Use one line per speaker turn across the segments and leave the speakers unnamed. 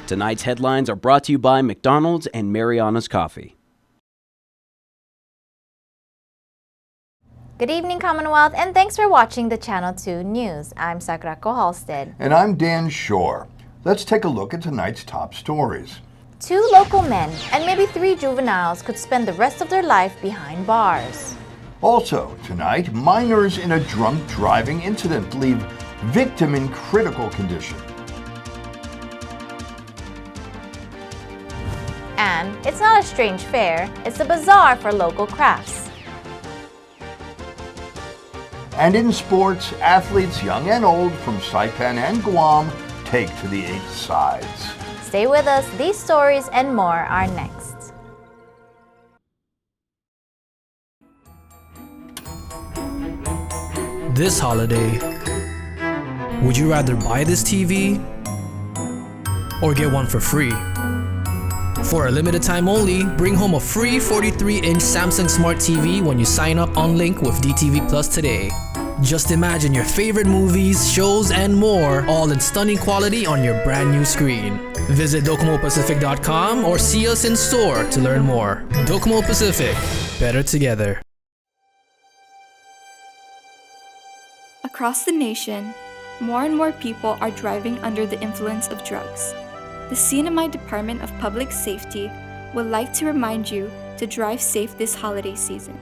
Tonight's headlines are brought to you by McDonald's and Marianas Coffee.
Good evening, Commonwealth, and thanks for watching the Channel 2 News. I'm Sagrako Halstead.
And I'm Dan Shore. Let's take a look at tonight's top stories.
2 local men and maybe 3 juveniles could spend the rest of their life behind bars.
Also, tonight, minors in a drunk driving incident leave victim in critical condition.
And it's not a strange fare, it's a bazaar for local crafts.
And in sports, athletes young and old from Saipan and Guam take to the 8 sides.
Stay with us, these stories and more are next.
This holiday, would you rather buy this TV or get one for free? For a limited time only, bring home a free 43-inch Samsung Smart TV when you sign up on Link with DTV Plus today. Just imagine your favorite movies, shows, and more, all in stunning quality on your brand new screen. Visit DocomoPacific.com or see us in store to learn more. Docomo Pacific, better together.
Across the nation, more and more people are driving under the influence of drugs. The CNMI Department of Public Safety would like to remind you to drive safe this holiday season.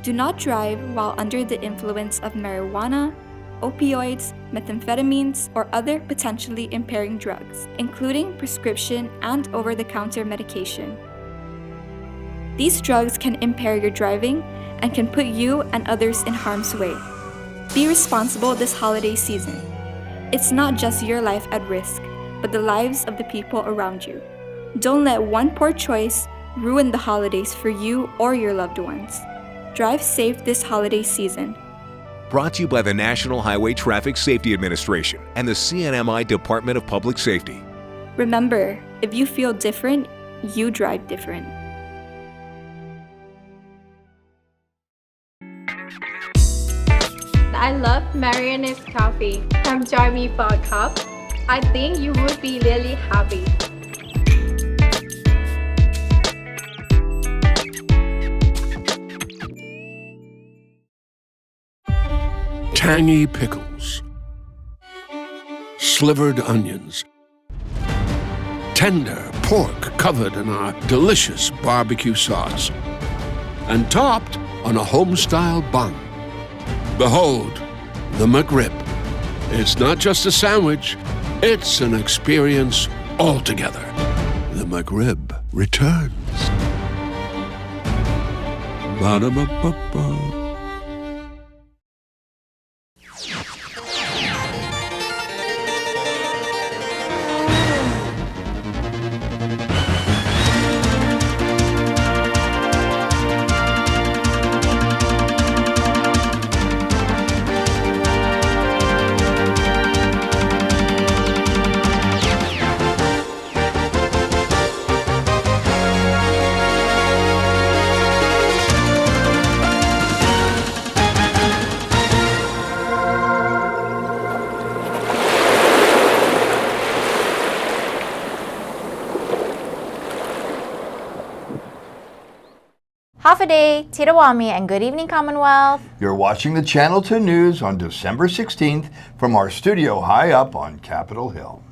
Do not drive while under the influence of marijuana, opioids, methamphetamines, or other potentially impairing drugs, including prescription and over-the-counter medication. These drugs can impair your driving and can put you and others in harm's way. Be responsible this holiday season. It's not just your life at risk, but the lives of the people around you. Don't let one poor choice ruin the holidays for you or your loved ones. Drive safe this holiday season.
Brought to you by the National Highway Traffic Safety Administration and the CNMI Department of Public Safety.
Remember, if you feel different, you drive different.
I love Marianas Coffee. Come join me for a cup. I think you would be really happy.
Tangy pickles, slivered onions, tender pork covered in our delicious barbecue sauce, and topped on a home-style bun. Behold, the McRib. It's not just a sandwich, it's an experience altogether. The McRib returns. Ba-da-ba-ba-ba.
Hafaday, Tirawami, and good evening, Commonwealth.
You're watching the Channel 2 News on December 16th from our studio high up on Capitol Hill.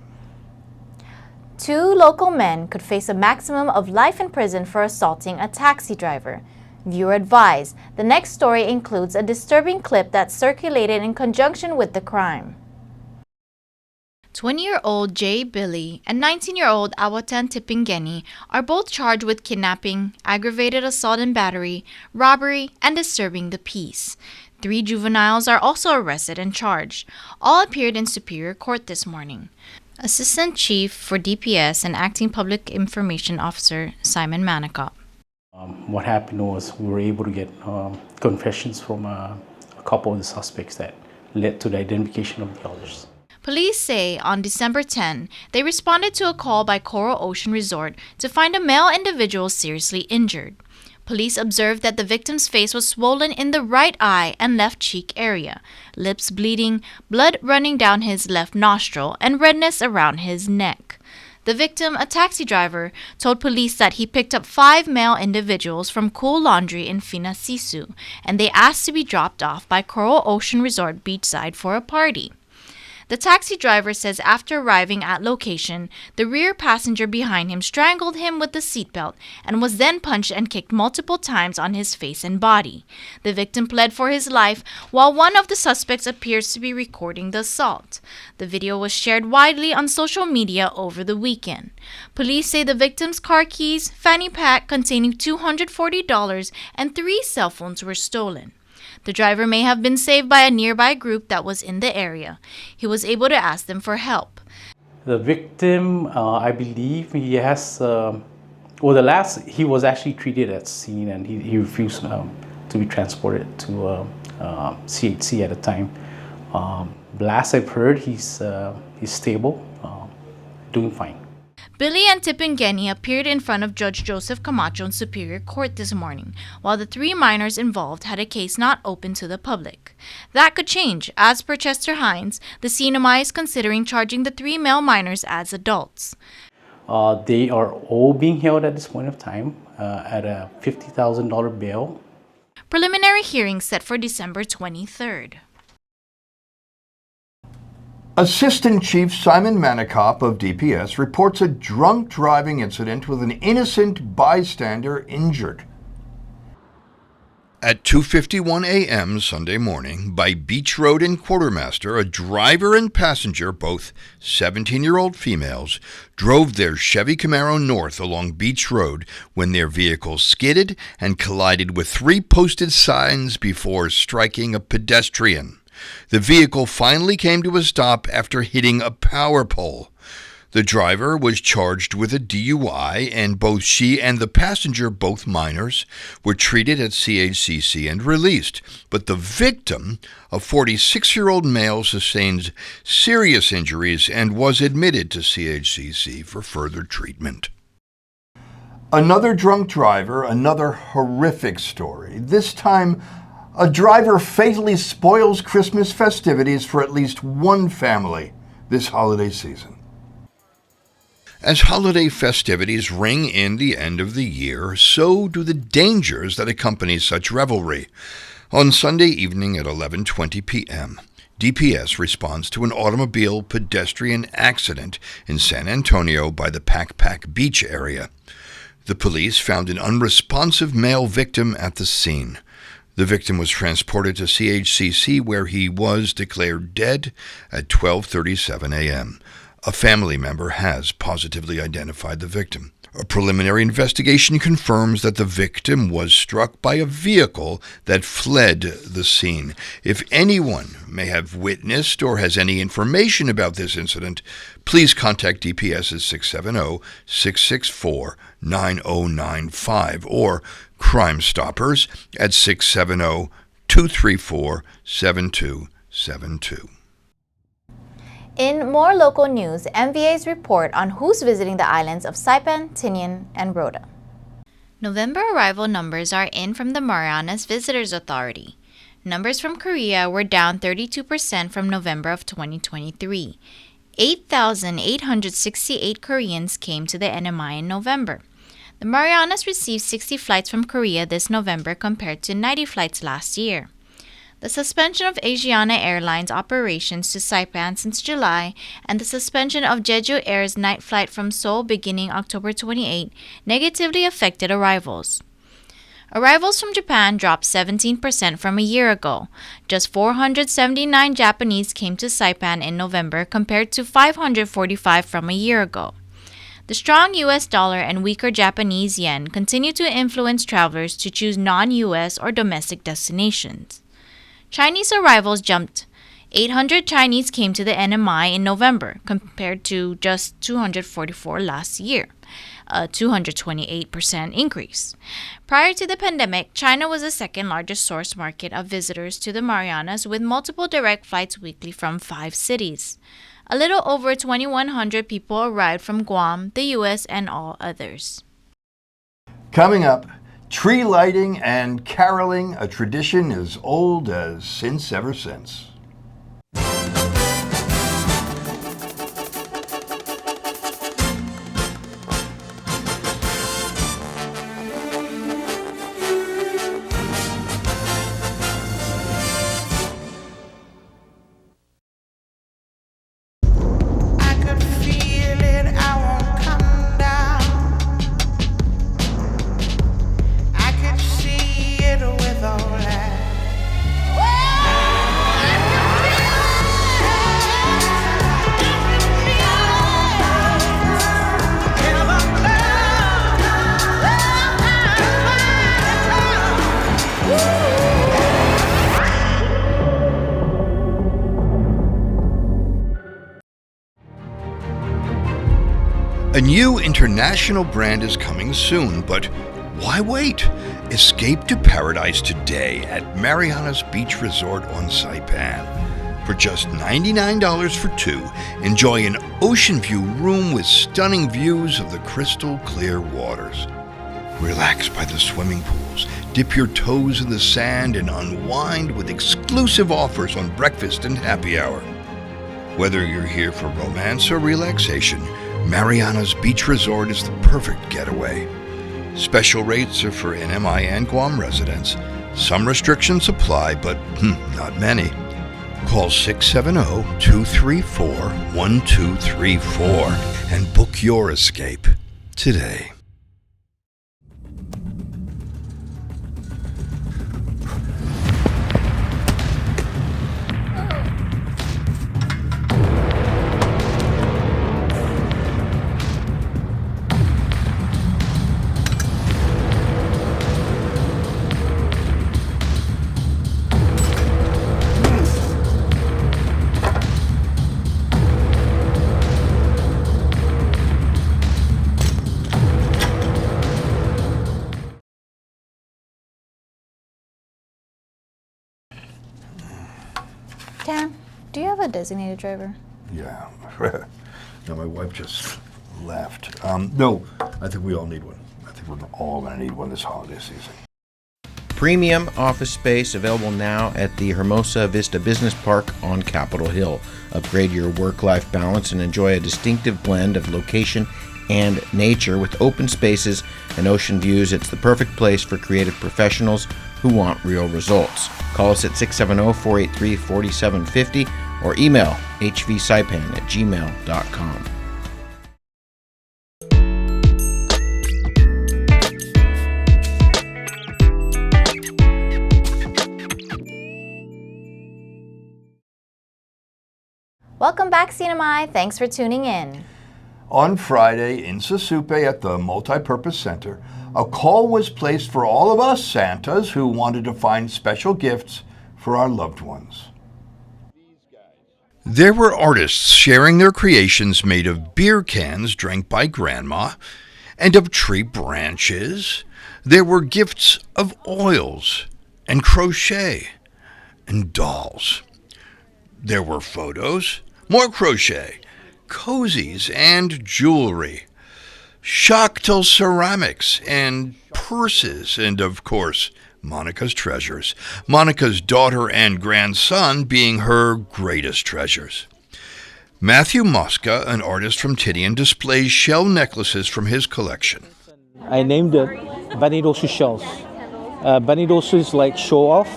2 local men could face a maximum of life in prison for assaulting a taxi driver. Viewer advised, the next story includes a disturbing clip that circulated in conjunction with the crime.
20-year-old Jay Billy and 19-year-old Awatan Tipingeni are both charged with kidnapping, aggravated assault and battery, robbery, and disturbing the peace. 3 juveniles are also arrested and charged. All appeared in Superior Court this morning. Assistant Chief for DPS and Acting Public Information Officer Simon Manicop.
What happened was we were able to get confessions from a couple of the suspects that led to the identification of the others.
Police say on December 10, they responded to a call by Coral Ocean Resort to find a male individual seriously injured. Police observed that the victim's face was swollen in the right eye and left cheek area, lips bleeding, blood running down his left nostril, and redness around his neck. The victim, a taxi driver, told police that he picked up 5 male individuals from Cool Laundry in Finasisu, and they asked to be dropped off by Coral Ocean Resort beachside for a party. The taxi driver says after arriving at location, the rear passenger behind him strangled him with the seatbelt and was then punched and kicked multiple times on his face and body. The victim pled for his life, while one of the suspects appears to be recording the assault. The video was shared widely on social media over the weekend. Police say the victim's car keys, fanny pack containing $240, and 3 cell phones were stolen. The driver may have been saved by a nearby group that was in the area. He was able to ask them for help.
The victim, I believe, he has, he was actually treated at scene and he refused to be transported to CHC at the time. Last I've heard, he's stable, doing fine.
Billy and Tipingeni appeared in front of Judge Joseph Camacho in Superior Court this morning, while the 3 minors involved had a case not open to the public. That could change. As per Chester Hines, the CNMI is considering charging the 3 male minors as adults.
They are all being held at this point of time at a $50,000 bail.
Preliminary hearings set for December 23rd.
Assistant Chief Simon Manikop of DPS reports a drunk driving incident with an innocent bystander injured. At 2:51 a.m. Sunday morning, by Beach Road in Quartermaster, a driver and passenger, both 17-year-old females, drove their Chevy Camaro north along Beach Road when their vehicle skidded and collided with 3 posted signs before striking a pedestrian. The vehicle finally came to a stop after hitting a power pole. The driver was charged with a DUI, and both she and the passenger, both minors, were treated at CHCC and released. But the victim, a 46-year-old male, sustained serious injuries and was admitted to CHCC for further treatment. Another drunk driver, another horrific story. This time, a driver fatally spoils Christmas festivities for at least one family this holiday season. As holiday festivities ring in the end of the year, so do the dangers that accompany such revelry. On Sunday evening at 11:20 p.m., DPS responds to an automobile pedestrian accident in San Antonio by the Pac Pac Beach area. The police found an unresponsive male victim at the scene. The victim was transported to CHCC, where he was declared dead at 12:37 a.m. A family member has positively identified the victim. A preliminary investigation confirms that the victim was struck by a vehicle that fled the scene. If anyone may have witnessed or has any information about this incident, please contact DPS at 670-664-9095 or Crime Stoppers at 670-234-7272.
In more local news, MVA's report on who's visiting the islands of Saipan, Tinian, and Rota.
November arrival numbers are in from the Marianas Visitors Authority. Numbers from Korea were down 32% from November of 2023. 8,868 Koreans came to the NMI in November. The Marianas received 60 flights from Korea this November compared to 90 flights last year. The suspension of Asiana Airlines operations to Saipan since July and the suspension of Jeju Air's night flight from Seoul beginning October 28 negatively affected arrivals. Arrivals from Japan dropped 17% from a year ago. Just 479 Japanese came to Saipan in November compared to 545 from a year ago. The strong U.S. dollar and weaker Japanese yen continue to influence travelers to choose non-U.S. or domestic destinations. Chinese arrivals jumped. 800 Chinese came to the NMI in November, compared to just 244 last year, a 228% increase. Prior to the pandemic, China was the second largest source market of visitors to the Marianas, with multiple direct flights weekly from 5 cities. A little over 2,100 people arrived from Guam, the U.S., and all others.
Coming up, tree lighting and caroling, a tradition as old as since ever since. A new international brand is coming soon, but why wait? Escape to paradise today at Marianas Beach Resort on Saipan. For just $99 for two, enjoy an ocean view room with stunning views of the crystal clear waters. Relax by the swimming pools, dip your toes in the sand, and unwind with exclusive offers on breakfast and happy hour. Whether you're here for romance or relaxation, Marianas Beach Resort is the perfect getaway. Special rates are for NMI and Guam residents. Some restrictions apply, but not many. Call 670-234-1234 and book your escape today.
Dan, do you have a designated driver?
Yeah. No, my wife just left. No, I think we all need one. I think we're all going to need one this holiday season.
Premium office space available now at the Hermosa Vista Business Park on Capitol Hill. Upgrade your work-life balance and enjoy a distinctive blend of location and nature with open spaces and ocean views. It's the perfect place for creative professionals who want real results. Call us at 670-483-4750 or email hvsaipan@gmail.com.
Welcome back, CNMI. Thanks for tuning in.
On Friday in Sasupe at the Multipurpose Center, a call was placed for all of us Santas who wanted to find special gifts for our loved ones. There were artists sharing their creations made of beer cans drank by Grandma and of tree branches. There were gifts of oils and crochet and dolls. There were photos, more crochet, cozies and jewelry, Shaktil ceramics and purses, and of course, Monica's treasures. Monica's daughter and grandson being her greatest treasures. Matthew Mosca, an artist from Tinian, displays shell necklaces from his collection.
I named it Banidosu shells. Banidosu is like show off,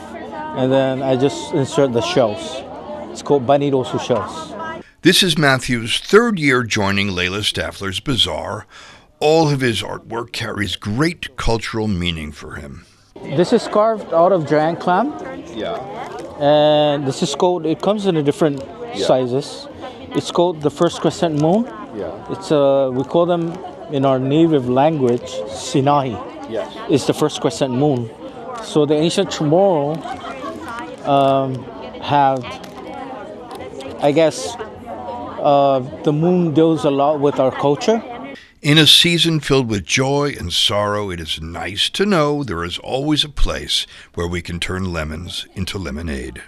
and then I just insert the shells. It's called Banidosu shells.
This is Matthew's third year joining Layla Staffler's Bazaar. All of his artwork carries great cultural meaning for him.
This is carved out of giant clam.
Yeah.
And this is called, it comes in different sizes. It's called the first crescent moon.
Yeah.
It's we call them in our native language, Sinahi.
Yes.
It's the first crescent moon. So the ancient Chamorro have, I guess, the moon deals a lot with our culture.
In a season filled with joy and sorrow, it is nice to know there is always a place where we can turn lemons into lemonade.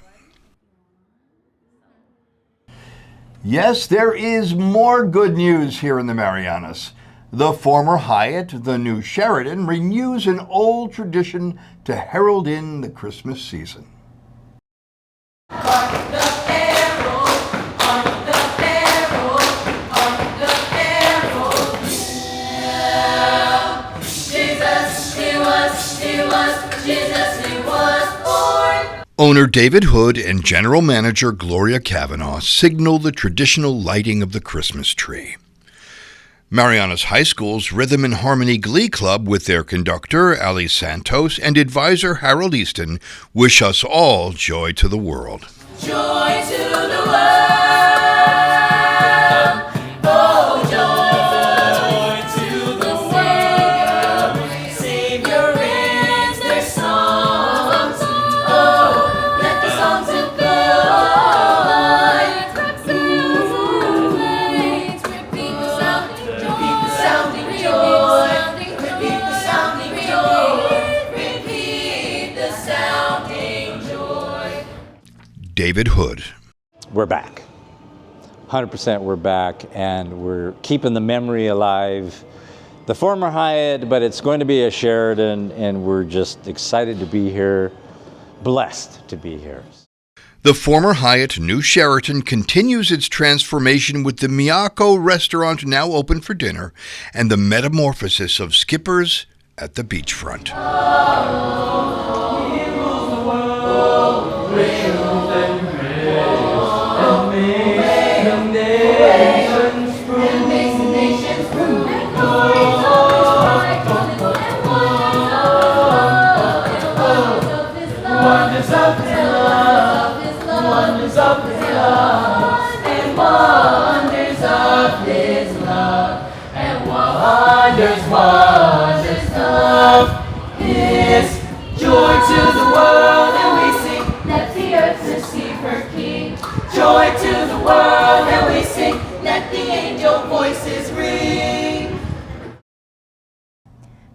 Yes, there is more good news here in the Marianas. The former Hyatt, the new Sheraton, renews an old tradition to herald in the Christmas season. Owner David Hood and General Manager Gloria Kavanaugh signal the traditional lighting of the Christmas tree. Marianas High School's Rhythm and Harmony Glee Club, with their conductor, Ali Santos, and advisor, Harold Easton, wish us all joy to the world.
Joy to the world. Oh, joy to the world. Savior is their songs. Oh, let the songs of God. Repeat the sound.
David Hood.
We're back. 100% we're back, and we're keeping the memory alive. The former Hyatt, but it's going to be a Sheraton, and we're just excited to be here, blessed to be here.
The former Hyatt New Sheraton continues its transformation with the Miyako restaurant now open for dinner and the metamorphosis of skippers at the beachfront.
Wonders of His joy to the world, and we sing, let the earth receive her King. Joy to the world, and we sing, let the angel voices ring.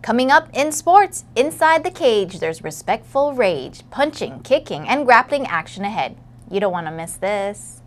Coming up in sports, inside the cage, there's respectful rage, punching, kicking, and grappling action ahead. You don't want to miss this.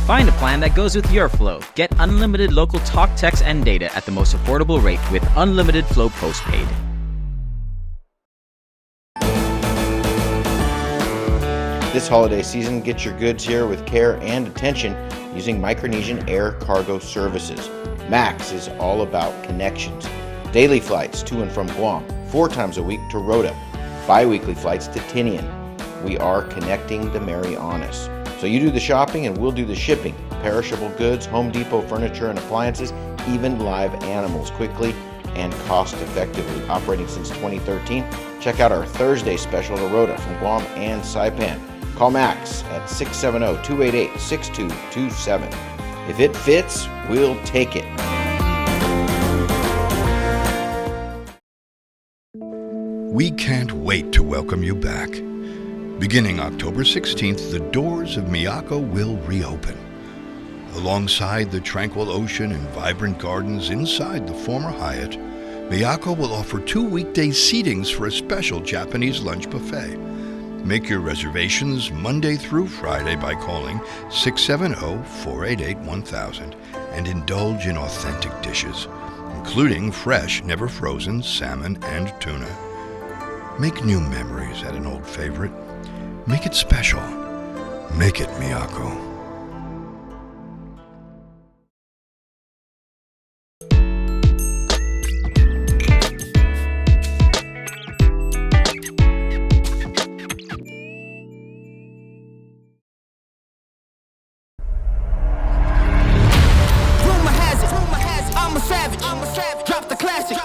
Find a plan that goes with your flow. Get unlimited local talk, text, and data at the most affordable rate with Unlimited Flow Postpaid.
This holiday season, get your goods here with care and attention using Micronesian Air Cargo Services. MAX is all about connections. Daily flights to and from Guam, 4 times a week to Rota, bi-weekly flights to Tinian. We are connecting the Marianas. So you do the shopping and we'll do the shipping. Perishable goods, Home Depot furniture and appliances, even live animals, quickly and cost effectively. Operating since 2013. Check out our Thursday special to Rota from Guam and Saipan. Call Max at 670-288-6227. If it fits, we'll take it.
We can't wait to welcome you back. Beginning October 16th, the doors of Miyako will reopen. Alongside the tranquil ocean and vibrant gardens inside the former Hyatt, Miyako will offer 2 weekday seatings for a special Japanese lunch buffet. Make your reservations Monday through Friday by calling 670-488-1000 and indulge in authentic dishes, including fresh, never frozen salmon and tuna. Make new memories at an old favorite. Make it special. Make it Miyako.
Rumor has it, I'm a savage. Drop the classic.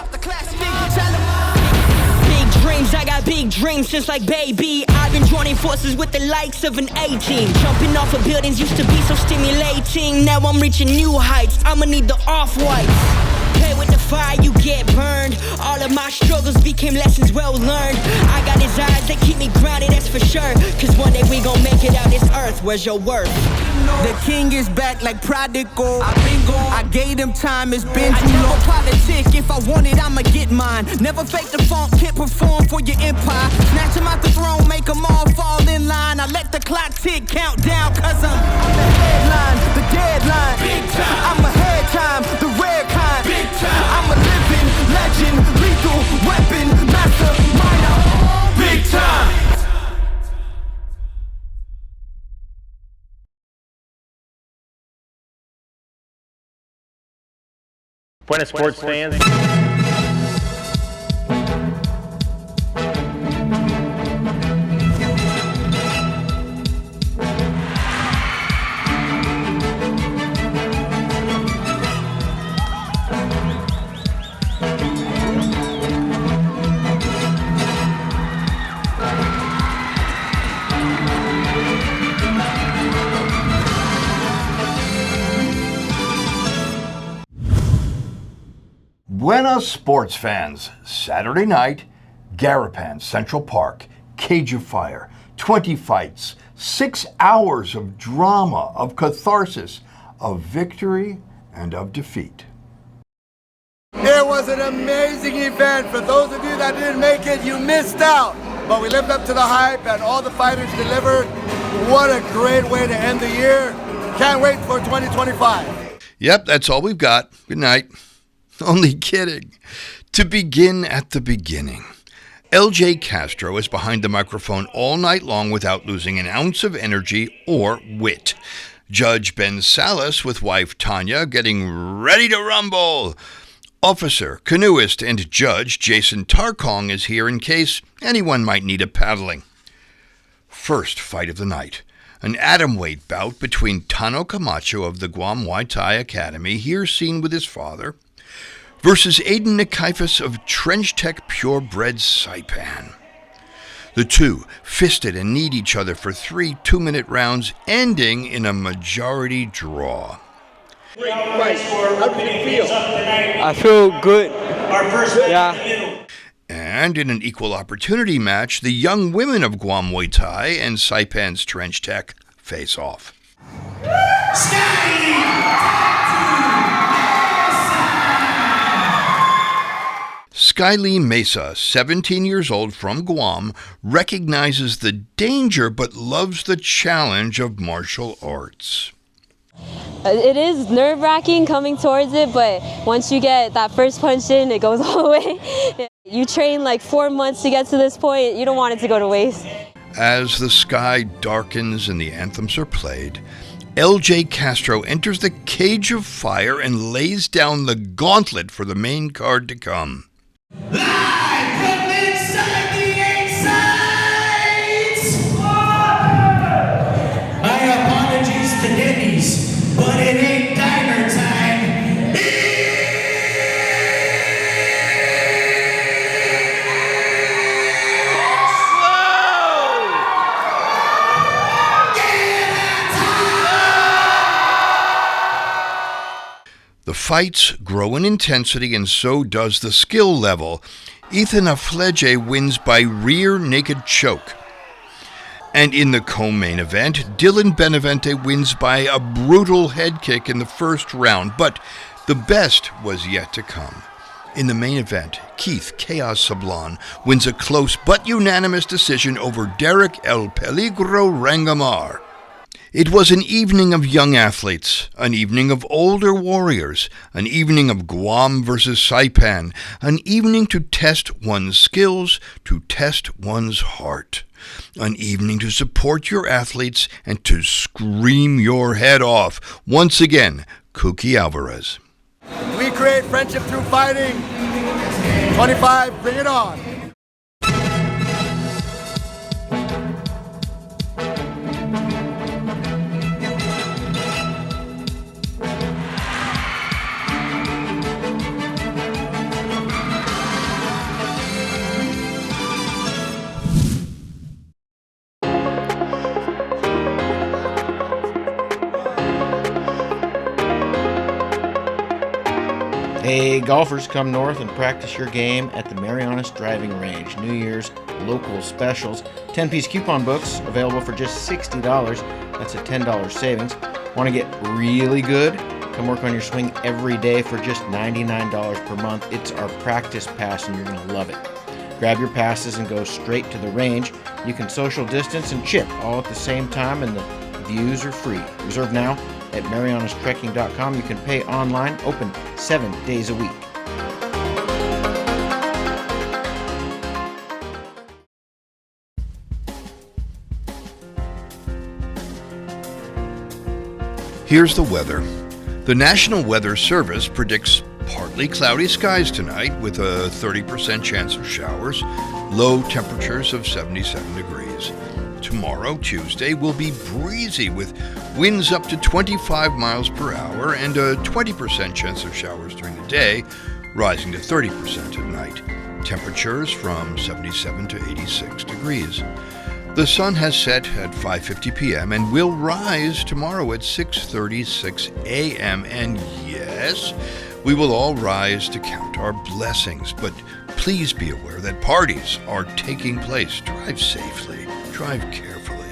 Big dreams, I got big dreams since like baby. I've been joining forces with the likes of an A-team. Jumping off of buildings used to be so stimulating. Now I'm reaching new heights, I'ma need the off-whites. Play with the fire, you get burned. All of my struggles became lessons well learned. I got his eyes, they keep me grounded, that's for sure. Cause one day we gon' make it out this earth, where's your worth?
The king is back like prodigal. I've been gone, I gave him time, it's been too long. Politic, if I want it, I'ma get mine. Never fake the funk, can't perform for your empire. Snatch him out the throne, make them all fall in line. I let the clock tick, count down, cause I'm the headline, the deadline. Big time. I'm ahead time, the rare kind. Big time. I'm a living legend, lethal weapon, mastermind. Big time.
Buenas sports fans.
Buenas sports fans. Saturday night, Garapan Central Park, Cage of Fire, 20 fights, 6 hours of drama, of catharsis, of victory and of defeat.
It was an amazing event. For those of you that didn't make it, you missed out. But we lived up to the hype and all the fighters delivered. What a great way to end the year. Can't wait for 2025.
Yep, that's all we've got. Good night. Only kidding. To begin at the beginning. LJ Castro is behind the microphone all night long without losing an ounce of energy or wit. Judge Ben Salas with wife Tanya getting ready to rumble. Officer, canoeist, and Judge Jason Tarkong is here in case anyone might need a paddling. First fight of the night. An atomweight bout between Tano Camacho of the Guam Muay Thai Academy, here seen with his father, versus Aiden Nikifas of Trench Tech Purebred Saipan. The two fisted and kneed each other for 3 2-minute rounds, ending in a majority draw.
How do you feel?
I feel good. Yeah.
And in an equal opportunity match, the young women of Guam Muay Thai and Saipan's Trench Tech face off. Skylee Mesa, 17 years old from Guam, recognizes the danger but loves the challenge of martial arts.
It is nerve-wracking coming towards it, but once you get that first punch in, it goes all the way. You train like 4 months to get to this point. You don't want it to go to waste.
As the sky darkens and the anthems are played, LJ Castro enters the Cage of Fire and lays down the gauntlet for the main card to come.
Live from inside the insides! My apologies to Denny's, but it ain't diner time.
The fights grow in intensity and so does the skill level. Ethan Afleje wins by rear naked choke. And in the co-main event, Dylan Benavente wins by a brutal head kick in the first round. But the best was yet to come. In the main event, Keith Chaos Sablon wins a close but unanimous decision over Derek El Peligro Rangamar. It was an evening of young athletes, an evening of older warriors, an evening of Guam versus Saipan, an evening to test one's skills, to test one's heart, an evening to support your athletes and to scream your head off. Once again, Cookie Alvarez.
We create friendship through fighting. 25, bring it on.
Hey, golfers, come north and practice your game at the Marianas Driving Range. New Year's local specials. 10-piece coupon books available for just $60. That's a $10 savings. Want to get really good? Come work on your swing every day for just $99 per month. It's our practice pass and you're going to love it. Grab your passes and go straight to the range. You can social distance and chip all at the same time and the views are free. Reserve now at marianastrekking.com. You can pay online, open 7 days a week.
Here's the weather. The National Weather Service predicts partly cloudy skies tonight with a 30% chance of showers, low temperatures of 77 degrees. Tomorrow, Tuesday, will be breezy with winds up to 25 miles per hour and a 20% chance of showers during the day, rising to 30% at night. Temperatures from 77 to 86 degrees. The sun has set at 5:50 p.m. and will rise tomorrow at 6:36 a.m. And yes, We will all rise to count our blessings, but please be aware that parties are taking place. Drive safely, drive carefully,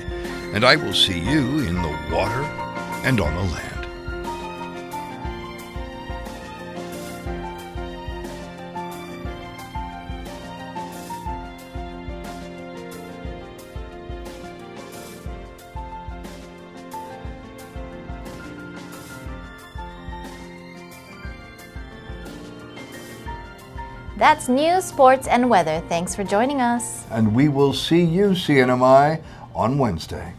and I will see you in the water and on the land.
That's news, sports, and weather. Thanks for joining us.
And we will see you, CNMI, on Wednesday.